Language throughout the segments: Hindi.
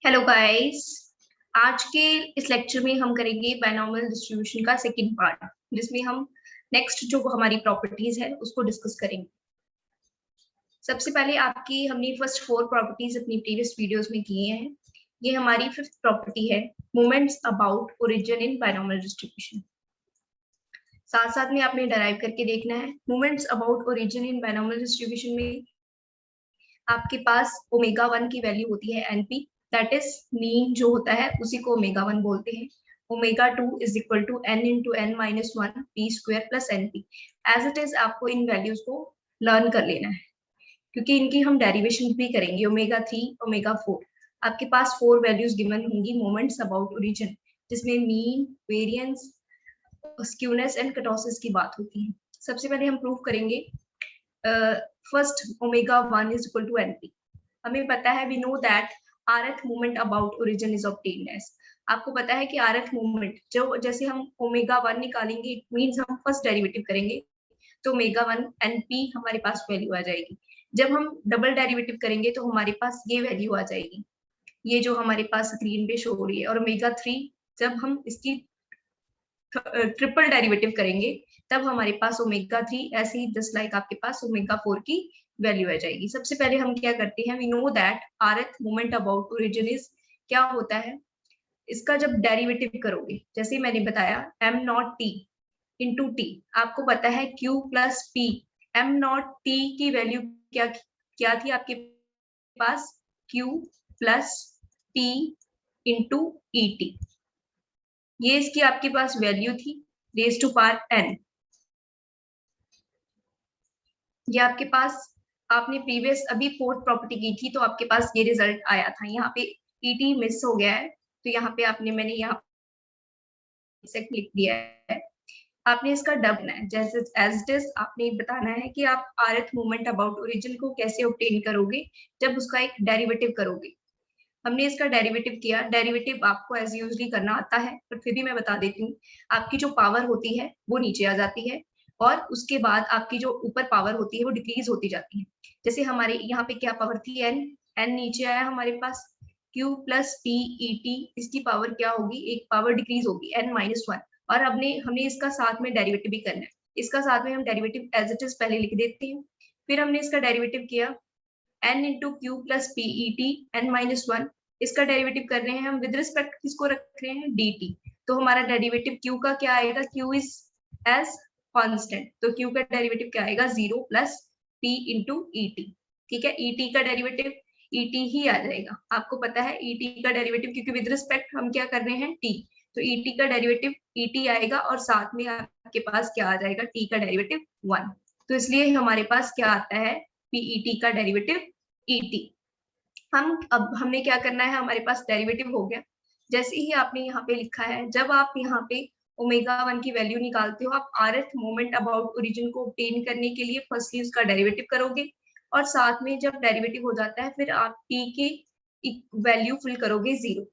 Hello guys. आज के इस लेक्चर में हम करेंगे बायनॉमियल डिस्ट्रीब्यूशन का सेकंड पार्ट, जिसमें हम नेक्स्ट जो हमारी प्रॉपर्टीज है उसको डिस्कस करेंगे। सबसे पहले हमने फर्स्ट 4 प्रॉपर्टीज अपनी प्रीवियस वीडियोस में किए हैं। ये हमारी फिफ्थ प्रॉपर्टी है, moments about origin in binomial distribution. साथ साथ में आपने डराइव करके देखना है। Moments about origin in binomial distribution में आपके पास ओमेगा 1 की वैल्यू होती है एनपी, दैट इज मीन जो होता है उसी को ओमेगा 1 बोलते हैं। Omega 2 is equal to n into n minus 1 p square plus n p. As it is आपको इन वैल्यूज को लर्न कर लेना है, क्योंकि इनकी हम डेरिवेशन भी करेंगे। ओमेगा 3, ओमेगा 4, आपके पास 4 वैल्यूज गिवन होंगी मोमेंट्स अबाउट ओरिजिन, जिसमें mean, variance, skewness and kurtosis की बात होती है। सबसे पहले हम प्रूव करेंगे first omega 1 is equal to np। हमें पता है, we know that rth moment about origin is obtained as। आपको पता है कि rth moment जो जैसे हम ओमेगा 1 निकालेंगे, इट मींस हम फर्स्ट डेरिवेटिव करेंगे तो ओमेगा 1 np हमारे पास वैल्यू आ जाएगी। जब हम डबल डेरिवेटिव करेंगे तो हमारे पास ये वैल्यू आ जाएगी, ये जो हमारे पास स्क्रीन पे शो हो रही है। और ओमेगा 3 जब हम इसकी ट्रिपल डेरिवेटिव करेंगे तब हमारे पास ओमेगा 3 ऐसे ही जस्ट लाइक आपके पास ओमेगा 4 की वैल्यू आ जाएगी। सबसे पहले हम क्या करते हैं, we know that rth moment about origin is, क्या होता है इसका जब डेरिवेटिव करोगे, जैसे मैंने बताया m not t into T, आपको पता है q plus p। m not t की वैल्यू क्या क्या थी आपके पास, q plus p into E T. ये इसकी आपके पास वैल्यू थी रेज टू पावर n। ये आपके पास आपने प्रीवियस अभी फोर्थ प्रॉपर्टी की थी तो आपके पास ये रिजल्ट आया था। यहाँ पे ईटी मिस हो गया है तो यहाँ पे मैंने यहाँ लिख दिया है। आपने इसका डब है जैसे एज इट इज आपने बताना है कि आप rth मोमेंट अबाउट ओरिजिन को कैसे ऑब्टेन करोगे, जब उसका एक डेरिवेटिव करोगे। हमने इसका डेरिवेटिव किया। डेरिवेटिव आपको एज यूजली करना आता है, पर फिर भी मैं बता देती हूँ। आपकी जो पावर होती है वो नीचे आ जाती है और उसके बाद आपकी जो ऊपर पावर होती है वो डिक्रीज होती जाती है। जैसे हमारे यहाँ पे क्या पावर थी, एन, एन नीचे आया हमारे पास, q plus p e t, इसकी पावर क्या होगी, एक पावर डिक्रीज होगी एन माइनस 1। और हमने इसका साथ में डेरिवेटिव भी करना है। इसका साथ में हम डेरिवेटिव एज इट इज पहले लिख देते हैं। फिर हमने इसका डेरिवेटिव किया n into q plus p t n minus 1। इसका डेरिवेटिव कर रहे हैं हम विद रिस्पेक्ट किसको रख रहे हैं, dt। तो हमारा डेरिवेटिव q का क्या आएगा, q इज एज कांस्टेंट, तो q का डेरिवेटिव क्या आएगा, 0 plus p into E T. ठीक है, et का डेरिवेटिव et ही आ जाएगा। आपको पता है et का डेरिवेटिव, क्योंकि विद रिस्पेक्ट हम क्या कर रहे हैं, t, तो et का डेरिवेटिव et आएगा और साथ में आपके पास क्या आ जाएगा, t का डेरिवेटिव 1। तो इसलिए हमारे पास क्या आता है, pet का डेरिवेटिव et। हमने क्या करना है, हमारे पास डेरिवेटिव हो गया। जैसे ही आपने यहाँ पे लिखा है, जब आप यहाँ पे ओमेगा 1 की वैल्यू निकालते हो, आप rth मोमेंट अबाउट ओरिजिन को ऑब्टेन करने के लिए फर्स्टली उसका डेरिवेटिव करोगे और साथ में जब डेरिवेटिव हो जाता है फिर आप t की वैल्यू फिल करोगे 0।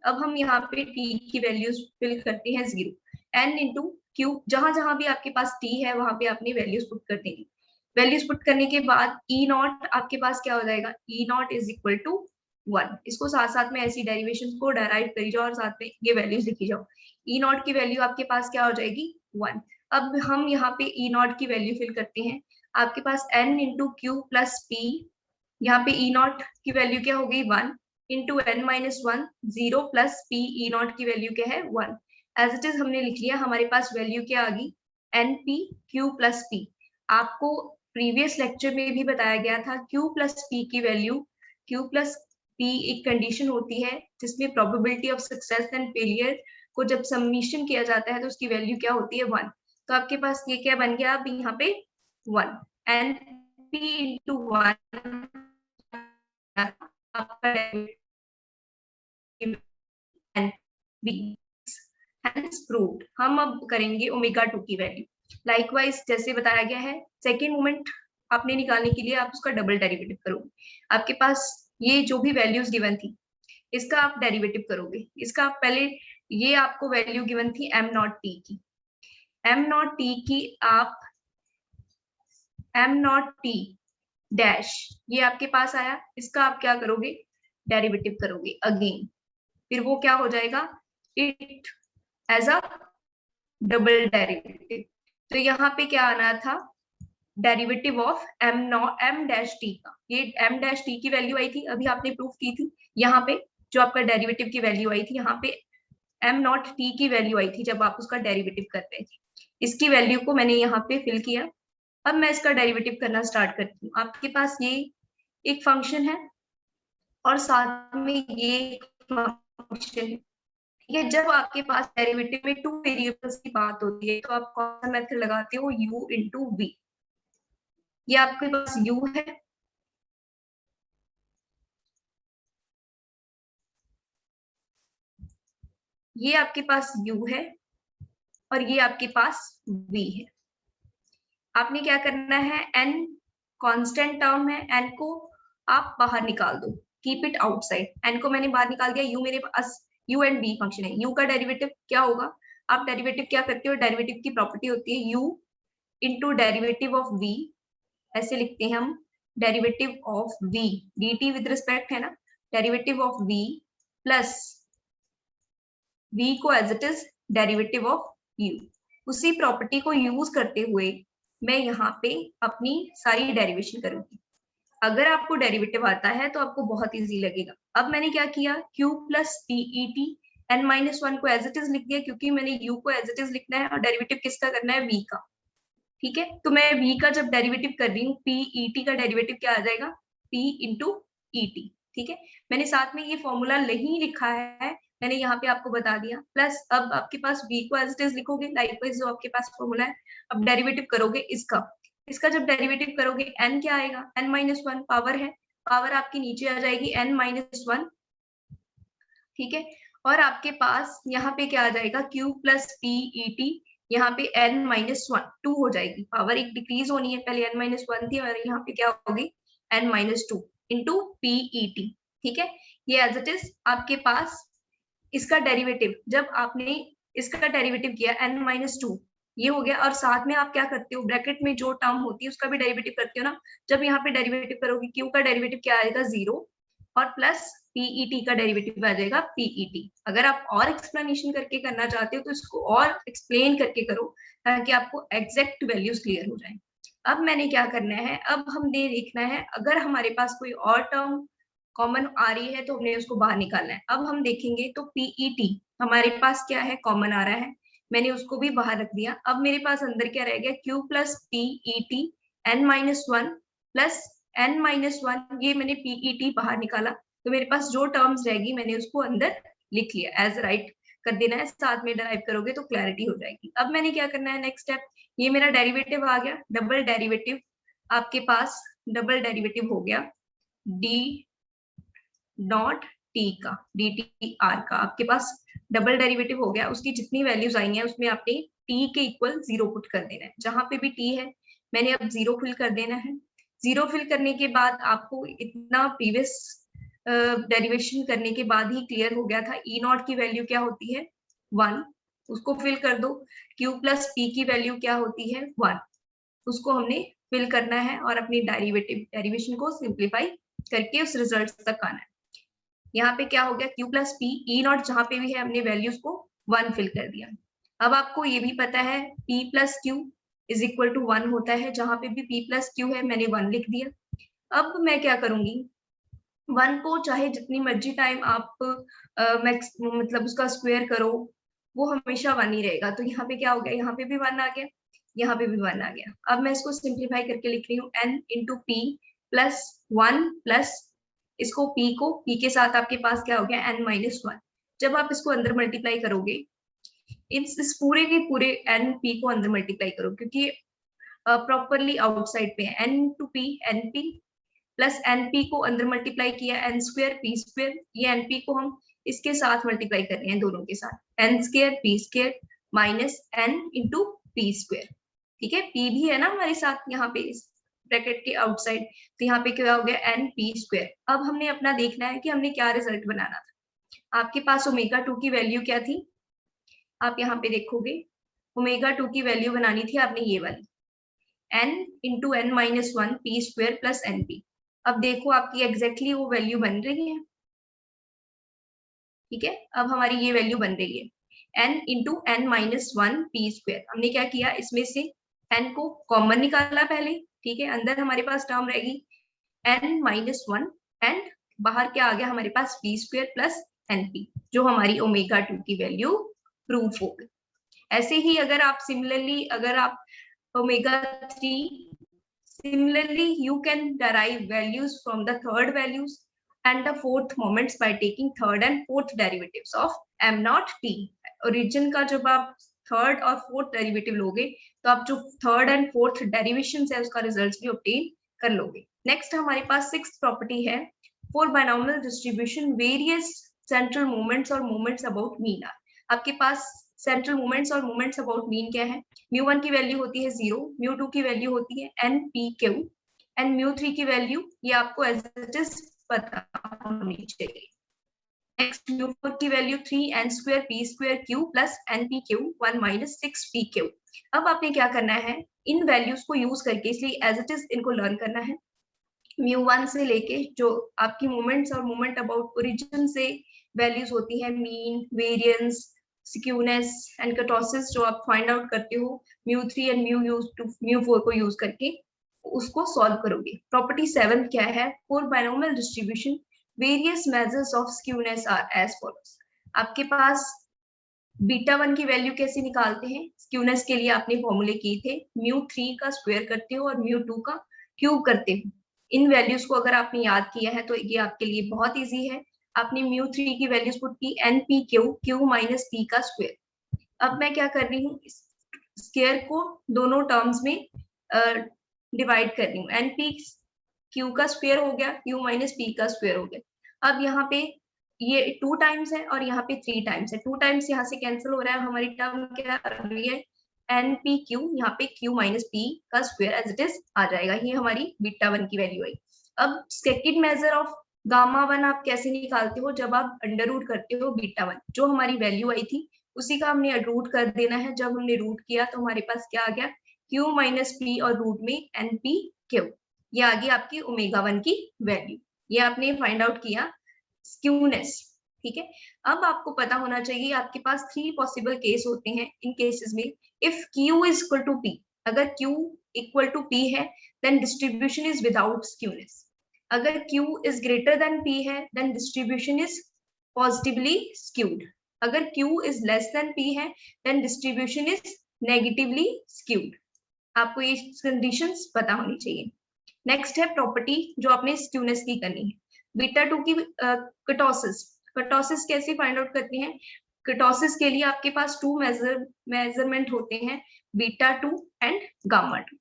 अब हम यहाँ पे t की वैल्यूज फिल करते हैं 0, n इंटू क्यू, जहां जहां भी आपके पास t है वहां पे आपने वैल्यूज पुट कर देंगे। वैल्यूज पुट करने के बाद ई नॉट आपके पास क्या हो जाएगा, ई नॉट इज इक्वल टू 1। इसको साथ साथ में ऐसी डेरिवेशन को डेराइव करी जाओ और साथ में ये वैल्यूज लिखी जाओ। ई नॉट की वैल्यू आपके पास क्या हो जाएगी, 1। अब हम यहाँ पे ई नॉट की वैल्यू फिल करते हैं। आपके पास n into q plus P, यहाँ पे ई नॉट की वैल्यू क्या हो गई, 1 into n minus 1, 0 plus p e naught की वैल्यू क्या है, 1। एज इट इज हमने लिख लिया, हमारे पास वैल्यू क्या आ गई, n p q plus p. आपको प्रीवियस लेक्चर में भी बताया गया था q प्लस पी की वैल्यू, q प्लस पी एक कंडीशन होती है जिसमें probability of success and failure को जब सबमिशन किया जाता है तो उसकी वैल्यू क्या होती है, 1। तो आपके पास ये क्या बन गया, अब यहाँ पे 1 एन पी इंटू 1 आपका प्रूव्ड। हम अब करेंगे ओमेगा 2 की वैल्यू। लाइकवाइज जैसे बताया गया है, सेकेंड मोमेंट आपने निकालने के लिए आप उसका डबल डेरिवेटिव करोगे। आपके पास ये जो भी वैल्यूज गिवन थी इसका आप डेरिवेटिव करोगे। इसका आप पहले, ये आपको वैल्यू गिवन थी m नॉट t की, m नॉट t की आप m नॉट t डैश, ये आपके पास आया, इसका आप क्या करोगे, डेरिवेटिव करोगे अगेन, फिर वो क्या हो जाएगा, it as a double derivative. तो यहाँ पे क्या आना था, derivative of m dash t का, ये एम डैश टी की वैल्यू आई थी, अभी आपने प्रूफ की थी यहाँ पे, जो आपका डेरिवेटिव की वैल्यू आई थी यहाँ पे एम नॉट टी की वैल्यू आई थी जब आप उसका डेरिवेटिव करते थे, इसकी वैल्यू को मैंने यहाँ पे फिल किया। अब मैं इसका डेरिवेटिव करना स्टार्ट करती हूँ। आपके पास ये एक फंक्शन है और साथ में ये एक फंक्शन है, ठीक है। जब आपके पास डेरिवेटिव में टू वेरिएबल्स की बात होती है तो आप कौन सा मेथड लगाते हो, u इंटू वी। ये आपके पास u है, ये आपके पास u है और ये आपके पास v है। आपने क्या करना है, n कांस्टेंट टर्म है, n को आप बाहर निकाल दो, कीप इट आउटसाइड। n को मैंने बाहर निकाल दिया, u मेरे पास u एंड v फंक्शन है, u का डेरिवेटिव क्या होगा, आप डेरिवेटिव क्या करते हो, डेरिवेटिव की प्रॉपर्टी होती है u into derivative of v, ऐसे लिखते हैं हम, derivative of v dt with respect है ना, derivative of v plus v को as it is derivative of u। उसी प्रॉपर्टी को यूज करते हुए मैं यहाँ पे अपनी सारी डेरिवेशन करूंगी। अगर आपको डेरिवेटिव आता है तो आपको बहुत इजी लगेगा। अब मैंने क्या किया, q plus PET n minus one को एज इट इज लिख दिया, क्योंकि मैंने u को एज इट इज लिखना है और डेरिवेटिव किसका करना है, v का, ठीक है। तो मैं v का जब डेरिवेटिव कर रही हूँ, पीईटी का डेरिवेटिव क्या आ जाएगा, p इंटू ईटी, ठीक है। मैंने साथ में ये फॉर्मूला नहीं लिखा है, मैंने यहाँ पे आपको बता दिया। प्लस अब आपके पास v को एज इट इज लिखोगे, लाइकवाइज जो आपके पास फॉर्मूला है, अब डेरिवेटिव करोगे इसका, इसका जब डेरिवेटिव करोगे n क्या आएगा, n माइनस वन, पावर है, पावर आपकी नीचे आ जाएगी n माइनस वन, ठीक है। और आपके पास यहाँ पे क्या आ जाएगा, q प्लस पीईटी, यहाँ पे n माइनस वन, टू हो जाएगी, पावर एक डिक्रीज होनी है, पहले n माइनस वन थी और यहाँ पे क्या होगी, n minus two into PET, ठीक है। ये एज इट इज आपके पास इसका डेरिवेटिव, जब आपने इसका डेरिवेटिव किया n माइनस टू, ये हो गया। और साथ में आप क्या करते हो, ब्रैकेट में जो टर्म होती है उसका भी डेरिवेटिव करते हो ना, जब यहाँ पे डेरिवेटिव करोगे q का डेरिवेटिव क्या आएगा, जीरो, और प्लस पीईटी का डेरिवेटिव आ जाएगा पीईटी। अगर आप और एक्सप्लेनेशन करके करना चाहते हो तो इसको और एक्सप्लेन करके करो, ताकि आपको एग्जैक्ट वैल्यूज क्लियर हो जाए। अब मैंने क्या करना है, अब हमने देखना है अगर हमारे पास कोई और टर्म कॉमन आ रही है तो हमने उसको बाहर निकालना है। अब हम देखेंगे तो पीईटी हमारे पास क्या है, कॉमन आ रहा है, मैंने उसको भी बाहर रख दिया। अब मेरे पास अंदर क्या रह गया, q plus PET n minus one plus n minus one, ये मैंने पीईटी बाहर निकाला, तो मेरे पास जो टर्म्स रहेगी मैंने उसको अंदर लिख लिया, एज राइट कर देना है, साथ में ड्राइव करोगे तो क्लैरिटी हो जाएगी। अब मैंने क्या करना है, नेक्स्ट स्टेप, ये मेरा डेरिवेटिव आ गया, डबल डेरिवेटिव आपके पास, डबल डेरिवेटिव हो गया डी डॉट टी का, डी टी आर का, आपके पास डबल डेरिवेटिव हो गया। उसकी जितनी वैल्यूज आई हैं उसमें आपने टी के इक्वल जीरो पुट कर देना है, जहां पे भी टी है मैंने अब जीरो फिल कर देना है। जीरो फिल करने के बाद आपको इतना प्रीवियस डेरिवेशन करने के बाद ही क्लियर हो गया था, ई नॉट की वैल्यू क्या होती है, वन, उसको फिल कर दो। क्यू प्लस पी की वैल्यू क्या होती है, वन, उसको हमने फिल करना है और अपनी डेरिवेशन को सिंप्लीफाई करके उस रिजल्ट तक आना है। यहाँ पे क्या हो गया, q plus p, e not जहां पे भी है हमने वैल्यूज को वन फिल कर दिया। अब आपको ये भी पता है p plus q is equal to one होता है, जहां पे भी p प्लस क्यू है मैंने वन लिख दिया। अब मैं क्या करूंगी, वन को चाहे जितनी मर्जी टाइम आप मतलब उसका स्क्वायर करो, वो हमेशा वन ही रहेगा। तो यहाँ पे क्या हो गया, यहाँ पे भी वन आ गया, यहाँ पे भी वन आ गया। अब मैं इसको सिंप्लीफाई करके लिख रही हूँ n into P plus one plus इसको p के साथ आपके पास क्या हो गया, n माइनस वन। जब आप इसको अंदर मल्टीप्लाई करोगे, इस पूरे के पूरे n p को अंदर मल्टीप्लाई करो, क्योंकि प्रॉपरली आउटसाइड पे है, n to p n p plus n p को अंदर मल्टीप्लाई किया एन स्क्वायर पी स्क्वायर, ये एन पी को हम इसके साथ मल्टीप्लाई कर रहे हैं, दोनों के साथ, n square p square minus n into p square, ठीक है। पी भी है ना हमारे साथ यहाँ पे इस ब्रैकेट के आउटसाइड, तो यहाँ पे क्या हो गया, एन पी स्क्वायर। अब हमने अपना देखना है कि हमने क्या रिजल्ट बनाना था। आपके पास ओमेगा 2 की वैल्यू क्या थी, आप यहाँ पे देखोगे ओमेगा 2 की वैल्यू बनानी थी आपने ये वाली, n into n minus one p square plus n p. अब देखो आपकी एग्जैक्टली वो वैल्यू बन रही है, ठीक है, अब हमारी ये वैल्यू बन रही है n into n minus one p square. हमने क्या किया, इसमें से n को कॉमन निकाला पहले, ठीक है, अंदर हमारे पास टर्म रहेगी n माइनस वन एंड बाहर क्या आ गया हमारे पास पी स्क्वायर प्लस np, जो हमारी ओमेगा 2 की वैल्यू प्रूफ हो गई। ऐसे ही अगर आप सिमिलरली अगर आप omega 3, similarly you can derive values from the third values and the fourth moments by taking third and fourth derivatives of m naught t। Origin का जब आप थर्ड और फोर्थ डेरिवेटिव लोगे तो आप जो थर्ड एंड फोर्थ डेरिवेशन है उसका रिजल्ट भी ऑब्टेन कर लोगे। नेक्स्ट हमारे पास सिक्स्थ प्रॉपर्टी है, for binomial distribution various central moments और मोमेंट्स अबाउट मीन आर। आपके पास सेंट्रल मोमेंट्स और मोमेंट्स अबाउट मीन क्या है, μ1 की वैल्यू होती है 0, μ2 की वैल्यू होती है n p q एंड μ3 की वैल्यू ये आपको एज इट इज पता होनी चाहिए। नेक्स्ट μ4 की value 3n square p square q plus np q 1 minus 6p q। अब आपने क्या करना है, इन वैल्यूज को यूज करके, इसलिए एज इट इज इनको लर्न करना है। μ1 से लेके जो आपकी मोमेंट्स और मोमेंट अबाउट ओरिजिन से वैल्यूज होती है, mean, variance, skewness and kurtosis, जो आप फाइंड आउट करते हो μ3 एंड μ4 को यूज करके उसको सॉल्व करोगे। प्रॉपर्टी 7 क्या है, for binomial distribution various measures of skewness are as follows. आपके पास बीटा 1 की वैल्यू कैसे निकालते हैं, स्क्यूनेस के लिए आपने फॉर्मूले किए थे, μ3 का स्क्वायर करते हो और μ2 का क्यूब करते हो। इन वैल्यूज को अगर आपने याद किया है तो ये आपके लिए बहुत इजी है। आपने μ3 की वैल्यूज पुट की n p q minus p का स्क्वायर। अब मैं क्या कर रही हूँ, स्क्वायर को दोनों टर्म्स में डिवाइड कर रही हूँ, n p q का स्क्वायर हो गया, q माइनस p का स्क्वायर हो गया। अब यहाँ पे ये 2 टाइम्स है और यहाँ पे 3 टाइम्स है, 2 टाइम्स यहाँ से कैंसिल हो रहा है, हमारी टर्म क्या आ रही है n p q, यहाँ पे q माइनस p का स्क्वायर एज इट इज आ जाएगा। ये हमारी बीटा 1 की वैल्यू आई। अब सेकंड मेजर ऑफ गामा 1 आप कैसे निकालते हो, जब आप अंडर रूट करते हो बीटा 1, जो हमारी वैल्यू आई थी उसी का हमने रूट कर देना है। जब हमने रूट किया तो हमारे पास क्या आ गया, q माइनस p और रूट में n p q, ये आ गई आपकी ओमेगा 1 की वैल्यू। ये आपने फाइंड आउट किया स्क्यूनेस, ठीक है। अब आपको पता होना चाहिए आपके पास 3 पॉसिबल केस होते हैं। इन केसेस में if q is equal to p, अगर q इक्वल टू p है then distribution is without skewness. अगर q is greater than p है then distribution is positively skewed. अगर q is less than p है then distribution is negatively skewed. आपको ये कंडीशंस पता होनी चाहिए। नेक्स्ट है प्रॉपर्टी जो आपने स्क्यूनेस की करनी है, बीटा 2 की कर्टोसिस। कर्टोसिस कैसे फाइंड आउट करते हैं, कर्टोसिस के लिए आपके पास 2 मेजरमेंट होते हैं, बीटा 2 एंड गामा 2,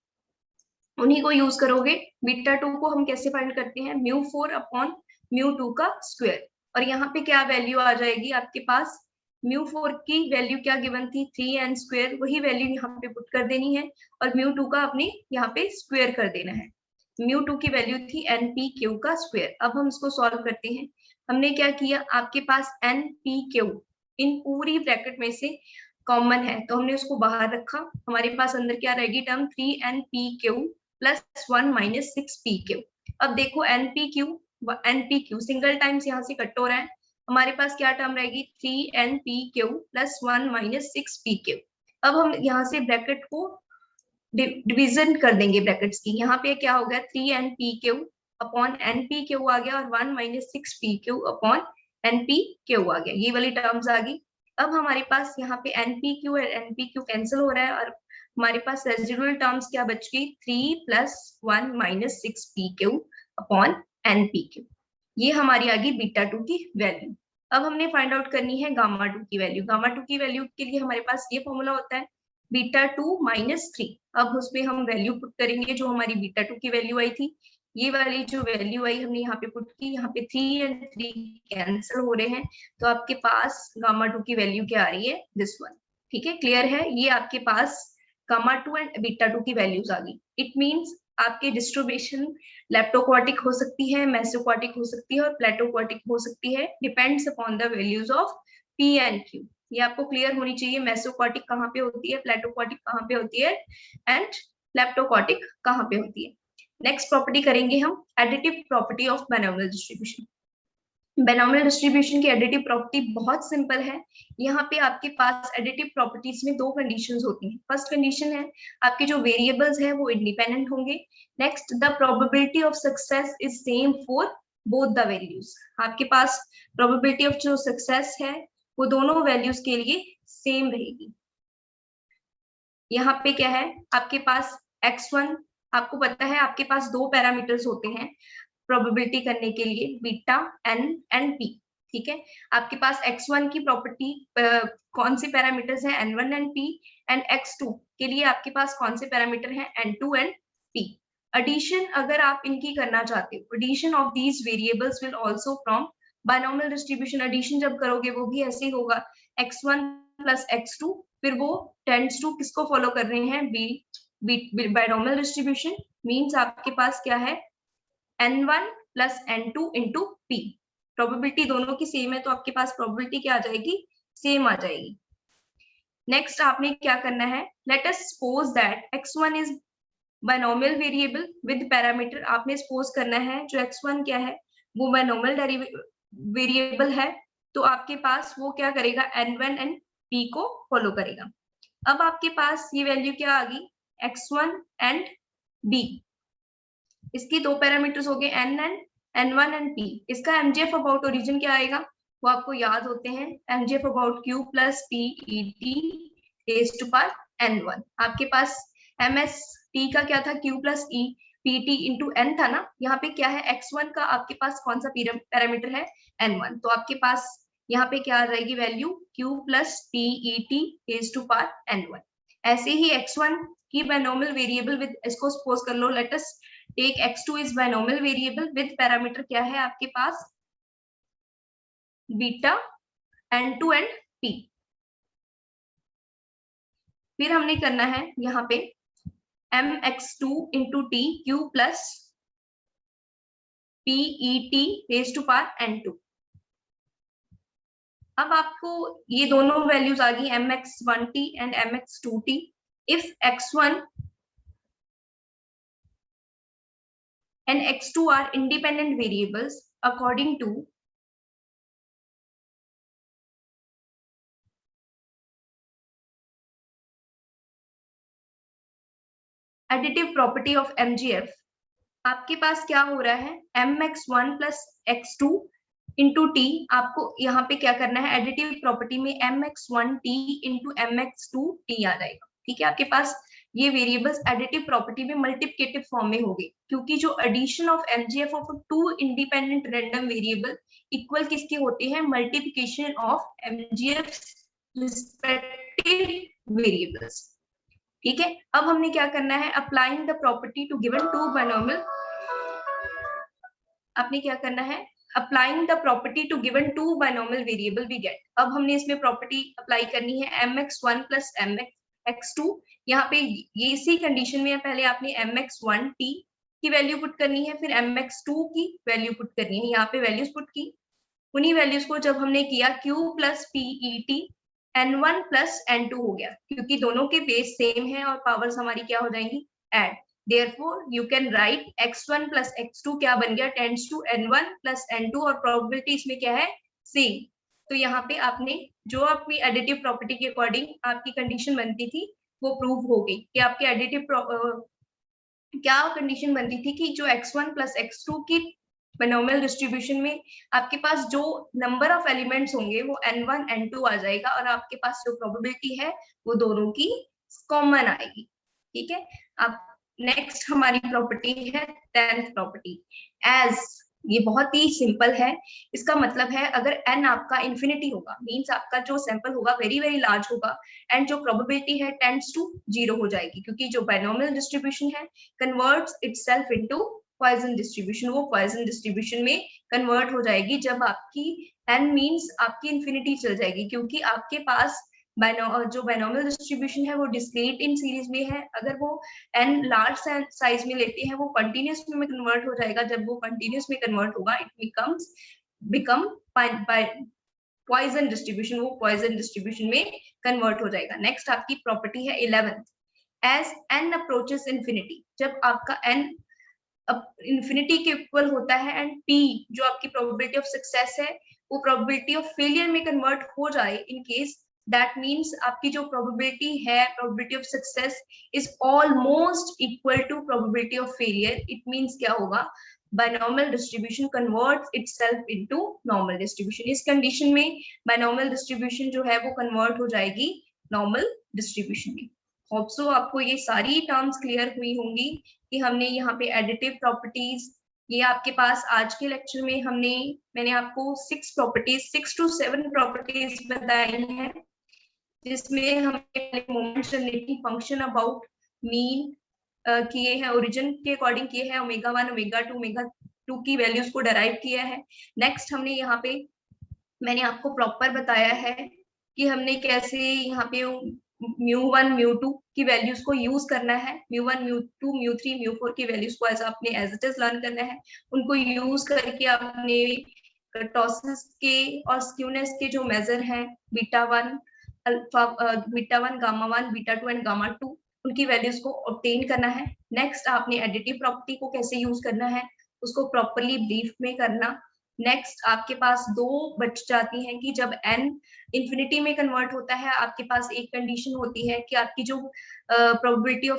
उन्हीं को यूज करोगे। बीटा 2 को हम कैसे फाइंड करते हैं, μ4 अपॉन μ2 का स्क्वायर, और यहाँ पे क्या वैल्यू आ जाएगी आपके पास, μ4 की वैल्यू क्या गिवन थी 3n स्क्वायर, वही वैल्यू यहाँ पे पुट कर देनी है और μ2 का अपने यहाँ पे स्क्वायर कर देना है। μ2 की वैल्यू थी npq का स्क्वायर। अब हम इसको सॉल्व करते हैं। हमने क्या किया, आपके पास npq इन पूरी ब्रैकेट में से कॉमन है तो हमने उसको बाहर रखा, हमारे पास अंदर क्या रहेगी term 3npq plus 1 minus 6pq। अब देखो npq सिंगल टाइम्स यहाँ से कट हो रहा है, हमारे पास क्या टर्म रहेगी 3npq प्लस 1 माइनस 6pq। अब हम यहाँ से ब्रैकेट को डिवीजन कर देंगे ब्रैकेट्स की, यहाँ पे क्या हो गया 3npq अपॉन npq आ गया और 1 माइनस 6pq अपॉन npq आ गया, ये वाली टर्म्स आ गई। अब हमारे पास यहाँ पे npq और npq कैंसिल हो रहा है और हमारे पास रेजिडुअल टर्म्स क्या बच गई 3 plus 1 minus 6pq upon npq। ये हमारी आ गई बीटा 2 की वैल्यू। अब हमने फाइंड आउट करनी है गामा 2 की वैल्यू। गामा 2 की वैल्यू के लिए हमारे पास ये फॉर्मूला होता है बीटा 2 माइनस 3। अब उसमें हम वैल्यू पुट करेंगे जो हमारी बीटा 2 की वैल्यू आई थी, ये वाली जो वैल्यू आई हमने यहाँ पे पुट की, यहाँ पे 3 एंड 3 कैंसिल हो रहे हैं तो आपके पास गामा 2 की वैल्यू क्या आ रही है, दिस वन। ठीक है, क्लियर है, ये आपके पास गामा 2 एंड बीटा 2 की वैल्यूज आ गई। इट मींस आपके डिस्ट्रीब्यूशन लेप्टोक्वाटिक हो सकती है, मेसोक्वाटिक हो सकती है और प्लेटोक्वाटिक हो सकती है, depends upon the values of p and q। ये आपको क्लियर होनी चाहिए, मेसोक्वाटिक कहाँ पे होती है, प्लेटोक्वाटिक कहाँ पे होती है एंड लेप्टोक्वाटिक कहाँ पे होती है। नेक्स्ट प्रॉपर्टी करेंगे हम additive property of binomial distribution. Binomial distribution की एडिटिव प्रॉपर्टी बहुत सिंपल है। यहाँ पे आपके पास एडिटिव प्रॉपर्टीज में दो कंडीशंस होती हैं। फर्स्ट कंडीशन है आपके जो वेरिएबल्स है वो इंडिपेंडेंट होंगे। Next, the probability of success is same for both the values. आपके पास प्रोबेबिलिटी ऑफ जो सक्सेस है वो दोनों वैल्यूज के लिए सेम रहेगी। यहाँ पे क्या है आपके पास x1, आपको पता है आपके पास दो पैरामीटर्स होते हैं प्रोबेबिलिटी करने के लिए, बीटा एन एंड पी। ठीक है, आपके पास x1 की प्रॉपर्टी कौन से पैरामीटर्स हैं, n1 and p, and x2 के लिए आपके पास कौन से पैरामीटर हैं, n2 एंड p। एडिशन अगर आप इनकी करना चाहते हो, addition of these variables will also from binomial distribution. Addition जब करोगे वो भी ऐसे ही होगा, x1 प्लस x2, फिर वो टेंड्स टू किसको फॉलो कर रहे हैं, बायनॉमियल डिस्ट्रीब्यूशन। मींस आपके पास क्या है, n1 plus n2 into p। Probability दोनों की सेम है तो आपके पास प्रोबेबिलिटी क्या आ जाएगी, सेम आ जाएगी। नेक्स्ट आपने क्या करना है, let us suppose that x1 is binomial variable with parameter. आपने सपोज करना है जो x1 क्या है वो बायनॉमियल वेरिएबल है, तो आपके पास वो क्या करेगा, n1 एंड p को फॉलो करेगा। अब आपके पास ये वैल्यू क्या आ गई, x1 एंड b। इसकी दो पैरामीटर्स हो गए n1 एंड p। इसका mgf अबाउट ओरिजिन क्या आएगा, वो आपको याद होते हैं, mgf about q plus p et raised to power n1। आपके पास ms t का क्या था, q plus e pt into n था ना। यहाँ पे क्या है, x1 का आपके पास कौन सा पैरामीटर है, n1, तो आपके पास यहाँ पे क्या आ जाएगी value, q plus p et raised to power n1। ऐसे ही x1 की बायनॉमियल वेरिएबल विद, इसको सपोज कर लो, let us take x2 is binomial variable with parameter क्या है आपके पास, बीटा n2 एंड p। फिर हमने करना है यहाँ पे mx2 into t q plus p et raised to power n2। अब आपको ये दोनों वैल्यूज आ गई mx1t and mx2t। If x1 and x2 are independent variables according to additive property of MGF, आपके पास क्या हो रहा है, mx1 plus x2 into T. आपको यहाँ पे क्या करना है, एडिटिव प्रॉपर्टी में mx1t इंटू mx2t आ जाएगा। ठीक है, आपके पास ये वेरिएबल्स एडिटिव प्रॉपर्टी में मल्टीप्लिकेटिव फॉर्म में हो गए, क्योंकि जो addition of mgf of two independent random variable equal किसके होते हैं, multiplication of mgf respective variables. ठीक है, अब हमने क्या करना है, applying the property to given to binomial. आपने क्या करना है, applying the property to given to binomial variable we get. अब हमने इसमें प्रॉपर्टी अप्लाई करनी है mx1 प्लस mx2। यहाँ पे ये इसी कंडीशन में है, पहले आपने mx1t की वैल्यू पुट करनी है, फिर mx2 की वैल्यू पुट करनी है। यहाँ पे वैल्यूज पुट की, उन्हीं वैल्यूज को जब हमने किया q plus p et n1 plus n2 हो गया, क्योंकि दोनों के बेस सेम है और पावर्स हमारी क्या हो जाएंगी, add. Therefore, you can write x1 plus x2 क्या बन गया, tends to n1 plus n2, और प्रोबेबिलिटी इसमें क्या है, सेम। तो यहाँ पे आपने जो अपनी एडिटिव प्रॉपर्टी के अकॉर्डिंग आपकी कंडीशन बनती थी वो प्रूव हो गई कि आपकी एडिटिव क्या कंडीशन बनती थी कि जो x1 प्लस x2 की बायनॉमियल डिस्ट्रीब्यूशन में आपके पास जो नंबर ऑफ एलिमेंट्स होंगे वो n1 n2 आ जाएगा, और आपके पास जो प्रोबेबिलिटी है वो दोनों की कॉमन आएगी। ठीक है, अब नेक्स्ट हमारी प्रॉपर्टी है 10th प्रॉपर्टी, एज। ये बहुत ही सिंपल है, इसका मतलब है अगर n आपका इंफिनिटी होगा, मींस आपका जो सैंपल होगा वेरी वेरी लार्ज होगा, एंड जो प्रोबेबिलिटी है टेंड्स टू 0 हो जाएगी, क्योंकि जो बायनॉमियल डिस्ट्रीब्यूशन है converts itself into Poisson distribution, वो पॉइसन डिस्ट्रीब्यूशन में कन्वर्ट हो जाएगी जब आपकी n मींस आपकी इंफिनिटी चल जाएगी, क्योंकि आपके पास जो बायनॉमियल डिस्ट्रीब्यूशन है वो डिस्क्रीट इन सीरीज में है। अगर वो n लार्ज साइज में लेते हैं वो कंटिन्यूस में कन्वर्ट हो जाएगा, जब वो कंटिन्यूस में कन्वर्ट होगा इट बिकम पॉइसन डिस्ट्रीब्यूशन, वो पॉइसन डिस्ट्रीब्यूशन में कन्वर्ट हो जाएगा। नेक्स्ट आपकी प्रॉपर्टी है 11th, as n approaches infinity. जब आपका n इन्फिनिटी के इक्वल होता है, एंड पी जो आपकी प्रोबेबिलिटी ऑफ सक्सेस है वो प्रोबेबिलिटी ऑफ फेलियर में कन्वर्ट हो जाए इन केस, दैट मीन्स आपकी जो प्रोबेबिलिटी है, probability of success is almost equal to probability of failure. It means क्या होगा, binomial distribution converts itself into normal distribution. इस कंडीशन में बायनॉमियल डिस्ट्रीब्यूशन जो है वो कन्वर्ट हो जाएगी नॉर्मल डिस्ट्रीब्यूशन में। होप सो आपको ये सारी टर्म्स क्लियर हुई होंगी कि हमने यहाँ पे एडिटिव प्रॉपर्टीज, ये आपके पास आज के लेक्चर में मैंने आपको 6 to 7 प्रॉपर्टीज बताई हैं, जिसमें हमने moment generating function about mean किए हैं, ओरिजिन के अकॉर्डिंग किए हैं, ओमेगा 1 ओमेगा 2 ओमेगा 2 की वैल्यूज को डराइव किया है। नेक्स्ट हमने यहाँ पे मैंने आपको प्रॉपर बताया है कि हमने कैसे यहाँ पे μ1 μ2 की वैल्यूज को यूज करना है, μ1 μ2 μ3 μ4 की वैल्यूज को आपने एज इट इज लर्न करना है। उनको यूज करके आपने कर्टोसिस के और स्क्यूनेस के जो मेजर हैं beta 1 alpha beta 1 gamma 1 beta 2 and gamma 2, उनकी वैल्यूज को ऑब्टेन करना है। नेक्स्ट आपने एडिटिव प्रॉपर्टी को कैसे यूज करना है उसको प्रॉपरली ब्रीफ में करना। नेक्स्ट आपके पास दो बच जाती हैं कि जब n इंफिनिटी में कन्वर्ट होता है, आपके पास एक कंडीशन होती है कि आपकी जो प्रोबेबिलिटी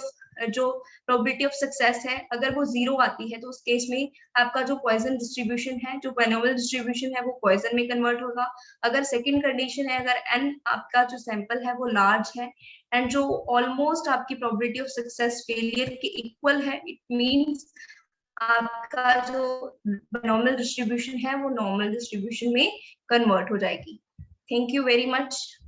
ऑफ सक्सेस है, अगर वो 0 आती है तो उस केस में आपका जो पॉइजन डिस्ट्रीब्यूशन है, जो बायनॉमियल डिस्ट्रीब्यूशन है, वो पॉइजन में कन्वर्ट होगा। अगर सेकंड कंडीशन है, अगर n आपका जो सैंपल है वो लार्ज है एंड जो ऑलमोस्ट आपकी प्रोबेबिलिटी ऑफ सक्सेस फेलियर के इक्वल है, इट मीन्स आपका जो नॉर्मल डिस्ट्रीब्यूशन है वो नॉर्मल डिस्ट्रीब्यूशन में कन्वर्ट हो जाएगी। Thank you very much.